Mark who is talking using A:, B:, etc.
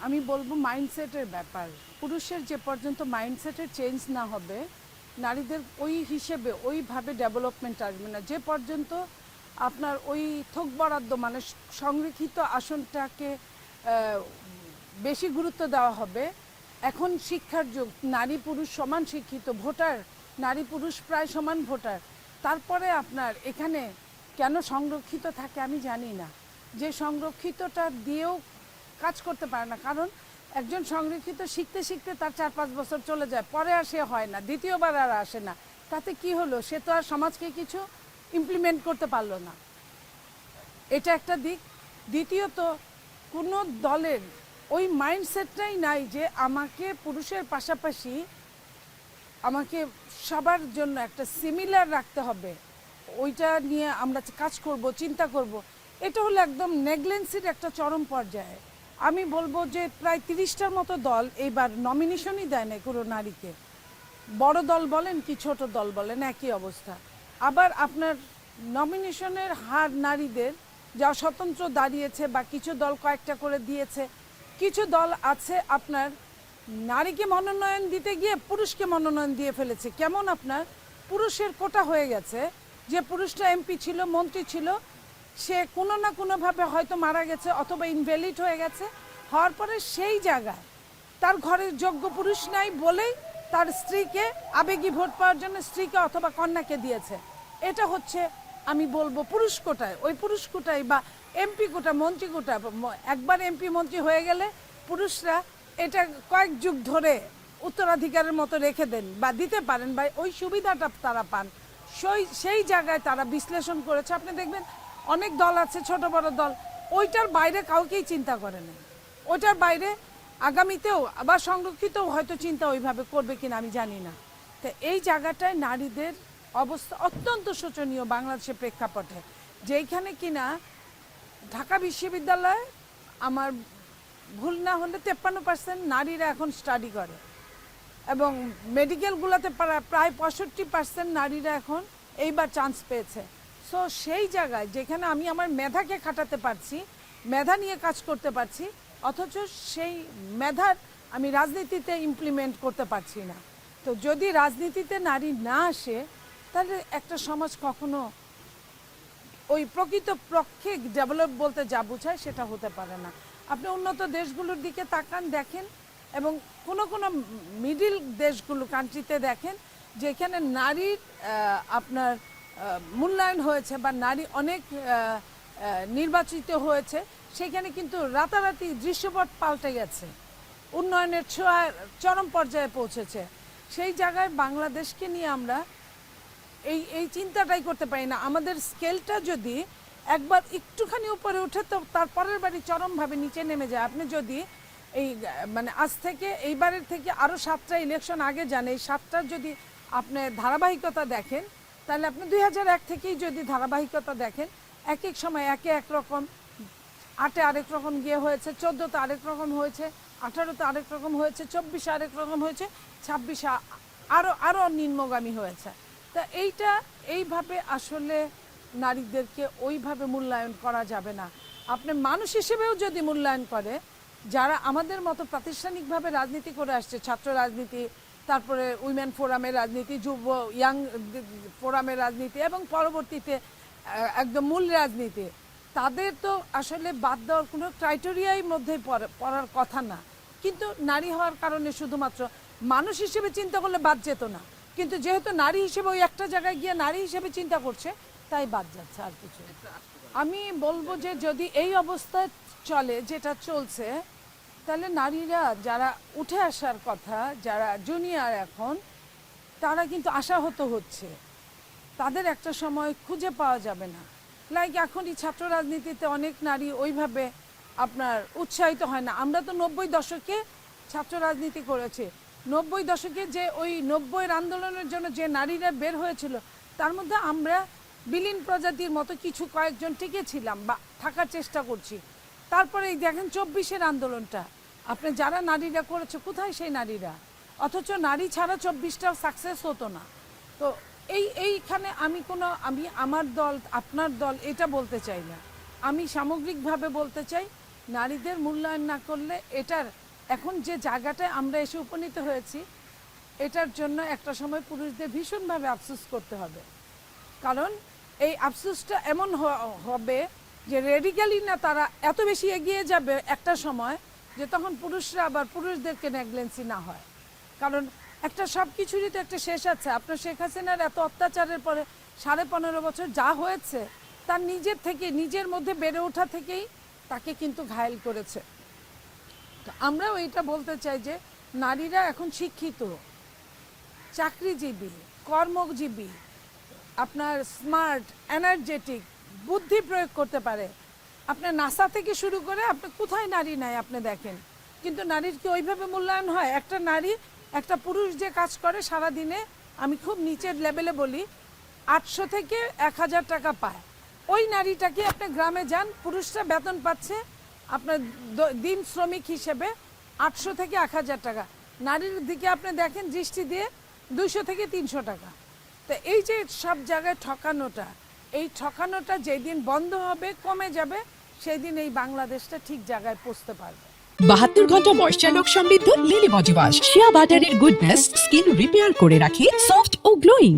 A: আমি বলবো মাইন্ডসেটের ব্যাপার। পুরুষের যে পর্যন্ত মাইন্ডসেটের চেঞ্জ না হবে, নারীদের ওই হিসেবে ওইভাবে ডেভেলপমেন্ট আসবে না। যে পর্যন্ত আপনার ওই থোক বরাদ্দ মানে সংরক্ষিত আসনটাকে বেশি গুরুত্ব দেওয়া হবে। এখন শিক্ষার যুগ, নারী পুরুষ সমান শিক্ষিত, ভোটার নারী পুরুষ প্রায় সমান ভোটার। তারপরে আপনার এখানে কেন সংরক্ষিত থাকে আমি জানি না, যে সংরক্ষিতটা দিয়েও কাজ করতে পারে না। কারণ একজন সংরক্ষিত শিখতে শিখতে তার 4-5 বছর চলে যায়, পরে আর সে হয় না, দ্বিতীয়বার আর আসে না। তাতে কি হলো, সে তো আর সমাজকে কিছু ইমপ্লিমেন্ট করতে পারলো না। এটা একটা দিক। দ্বিতীয়ত, কোনো দলের ওই মাইন্ডসেটটাই নাই যে আমাকে পুরুষের পাশাপাশি আমাকে সবার জন্য একটা সিমিলার রাখতে হবে, ওইটা নিয়ে আমরা কাজ করব, চিন্তা করব। এটা হলো একদম নেগলেন্সির একটা চরম পর্যায়ে। আমি বলবো যে প্রায় 30টার মতো দল এইবার নমিনেশনই দেয় না কোনো নারীকে। বড় দল বলেন কি ছোট দল বলেন একই অবস্থা। আবার আপনার নমিনেশনের হার নারীদের যা স্বতন্ত্র দাঁড়িয়েছে বা কিছু দল কয়েকটা করে দিয়েছে, কিছু দল আছে আপনার নারীকে মনোনয়ন দিতে গিয়ে পুরুষকে মনোনয়ন দিয়ে ফেলেছে। কেমন আপনার পুরুষের কোটা হয়ে গেছে, যে পুরুষটা এমপি ছিল, মন্ত্রী ছিল, সে কোনো না কোনোভাবে হয়তো মারা গেছে অথবা ইনভ্যালিড হয়ে গেছে। হওয়ার পরে সেই জায়গায় তার ঘরের যোগ্য পুরুষ নাই বলেই তার স্ত্রীকে আবেগী ভোট পাওয়ার জন্য স্ত্রীকে অথবা কন্যাকে দিয়েছে। এটা হচ্ছে আমি বলবো পুরুষ কোটায়, ওই পুরুষ কোটায় বা এমপি কোটা, মন্ত্রী কোটা। একবার এমপি মন্ত্রী হয়ে গেলে পুরুষরা এটা কয়েক যুগ ধরে উত্তরাধিকারের মতো রেখে দেন বা দিতে পারেন বা ওই সুবিধাটা তারা পান। সেই জায়গায় তারা বিশ্লেষণ করেছে। আপনি দেখবেন অনেক দল আছে, ছোট বড় দল, ওইটার বাইরে কাউকেই চিন্তা করে না। ওইটার বাইরে আগামীতেও আবার সংরক্ষিতও হয়তো চিন্তা ওইভাবে করবে কিনা আমি জানি না। তো এই জায়গাটায় নারীদের অবস্থা অত্যন্ত শোচনীয় বাংলাদেশের প্রেক্ষাপটে, যেইখানে কিনা ঢাকা বিশ্ববিদ্যালয়ে আমার ভুল না হলে 53% নারীরা এখন স্টাডি করে, এবং মেডিকেলগুলোতে প্রায় 65% নারীরা এখন এইবার চান্স পেয়েছে। সো সেই জায়গায় যেখানে আমি আমার মেধাকে খাটাতে পারছি, মেধা নিয়ে কাজ করতে পারছি, অথচ সেই মেধার আমি রাজনীতিতে ইমপ্লিমেন্ট করতে পারছি না। তো যদি রাজনীতিতে নারী না আসে, তাহলে একটা সমাজ কখনো ওই প্রকৃত পক্ষে ডেভেলপ বলতে যা বোঝায় সেটা হতে পারে না। আপনি উন্নত দেশগুলোর দিকে তাকান, দেখেন, এবং কোনো কোনো মিডিল দেশগুলো কান্ট্রিতে দেখেন যেখানে নারীর আপনার মূল্যায়ন হয়েছে বা নারী অনেক নির্বাচিত হয়েছে, সেখানে কিন্তু রাতারাতি দৃশ্যপট পাল্টে গেছে, উন্নয়নের ছোঁয়া চরম পর্যায়ে পৌঁছেছে। সেই জায়গায় বাংলাদেশকে নিয়ে আমরা এই চিন্তাটাই করতে পারি না। আমাদের স্কেলটা যদি একবার একটুখানি উপরে উঠে তো তার পরের বাড়ি চরমভাবে নিচে নেমে যায়। আপনি যদি এই মানে আজ থেকে এইবারের থেকে আরও 7টা ইলেকশন আগে যান, এই 7টার যদি আপনি ধারাবাহিকতা দেখেন, তাহলে আপনি 2001 থেকেই যদি ধারাবাহিকতা দেখেন, এক এক সময় একে এক রকম, 8-এ আরেক রকম গিয়ে হয়েছে, 14-তে আরেক রকম হয়েছে, 18-তে আরেক রকম হয়েছে, 24-এ আরেক রকম হয়েছে, 26-এ আরও নিম্নগামী হয়েছে। তা এইভাবে আসলে নারীদেরকে ওইভাবে মূল্যায়ন করা যাবে না। আপনি মানুষ হিসেবেও যদি মূল্যায়ন করে, যারা আমাদের মতো প্রাতিষ্ঠানিকভাবে রাজনীতি করে আসছে, ছাত্র রাজনীতি, তারপরে উইমেন ফোরামের রাজনীতি, যুব ইয়াং ফোরামের রাজনীতি, এবং পরবর্তীতে একদম মূল রাজনীতি, তাদের তো আসলে বাদ দেওয়ার কোনো ক্রাইটেরিয়াই মধ্যে পড়ার কথা না। কিন্তু নারী হওয়ার কারণে শুধুমাত্র মানুষ হিসেবে চিন্তা করলে বাদ যেত না, কিন্তু যেহেতু নারী হিসেবে ওই একটা জায়গায় গিয়ে নারী হিসেবে চিন্তা করছে, তাই বাদ যাচ্ছে, আর কিছু। আমি বলবো যে যদি এই অবস্থায় চলে যেটা চলছে, তাহলে নারীরা যারা উঠে আসার কথা, যারা জুনিয়র এখন, তারা কিন্তু আশাহত হচ্ছে, তাদের একটা সময় খুঁজে পাওয়া যাবে না। লাইক এখনই ছাত্র রাজনীতিতে অনেক নারী ওইভাবে আপনার উৎসাহিত হয় না। আমরা তো 90 দশকে ছাত্র রাজনীতি করেছি। 90 দশকে যে ওই 90-এর আন্দোলনের জন্য যে নারীরা বের হয়েছিল, তার মধ্যে আমরা বিলীন প্রজাতির মতো কিছু কয়েকজন টিকে ছিলাম বা থাকার চেষ্টা করছি। তারপরে এই দেখেন 24-এর আন্দোলনটা, আপনি যারা নারীরা করেছে, কোথায় সেই নারীরা? অথচ নারী ছাড়া 24টাও সাকসেস হতো না। তো এইখানে আমি আমার দল আপনার দল এটা বলতে চাই না। আমি সামগ্রিকভাবে বলতে চাই নারীদের মূল্যায়ন না করলে এটার এখন যে জায়গাটায় আমরা এসে উপনীত হয়েছি এটার জন্য একটা সময় পুরুষদের ভীষণভাবে আফসোস করতে হবে। কারণ এই আফসোসটা এমন হবে যে রেডিক্যালি না তারা এত বেশি এগিয়ে যাবে একটা সময় যে তখন পুরুষরা আবার পুরুষদেরকে নেগলেন্সি না হয়। কারণ একটা সব কিছুরই তো একটা শেষ আছে। আপনার শেখ হাসিনার এত অত্যাচারের পরে 15.5 বছর যা হয়েছে তার নিজের থেকে নিজের মধ্যে বেড়ে ওঠা থেকেই তাকে কিন্তু ঘায়েল করেছে। তো আমরাও এটা বলতে চাই যে নারীরা এখন শিক্ষিত, চাকরিজীবী, কর্মজীবী, আপনার স্মার্ট, এনার্জেটিক, বুদ্ধি প্রয়োগ করতে পারে। আপনার নাসা থেকে শুরু করে আপনি কোথায় নারী নাই আপনি দেখেন, কিন্তু নারীর কি ওইভাবে মূল্যায়ন হয়? একটা নারী, একটা পুরুষ যে কাজ করে সারাদিনে, আমি খুব নিচের লেভেলে বলি, 800 থেকে 1000 টাকা পায়। ওই নারীটাকে আপনি গ্রামে যান, পুরুষরা বেতন পাচ্ছে আপনার দিন শ্রমিক হিসেবে 800 থেকে 1000 টাকা, নারীর দিকে আপনি দেখেন দৃষ্টি দিয়ে 200 থেকে 300 টাকা। তো এই যে সব জায়গায় ঠকানোটা, এই ঠকানোটা যেদিন বন্ধ হবে, কমে যাবে, সেই দিন এই বাংলাদেশটা ঠিক জায়গায় পৌঁছতে পারবে।
B: 72 ঘন্টা ময়েশ্চার লোক সমৃদ্ধ লিলি বডি ওয়াশ, শিয়া বাটারের গুডনেস স্কিন রিপেয়ার করে রাখে সফট ও গ্লোয়িং।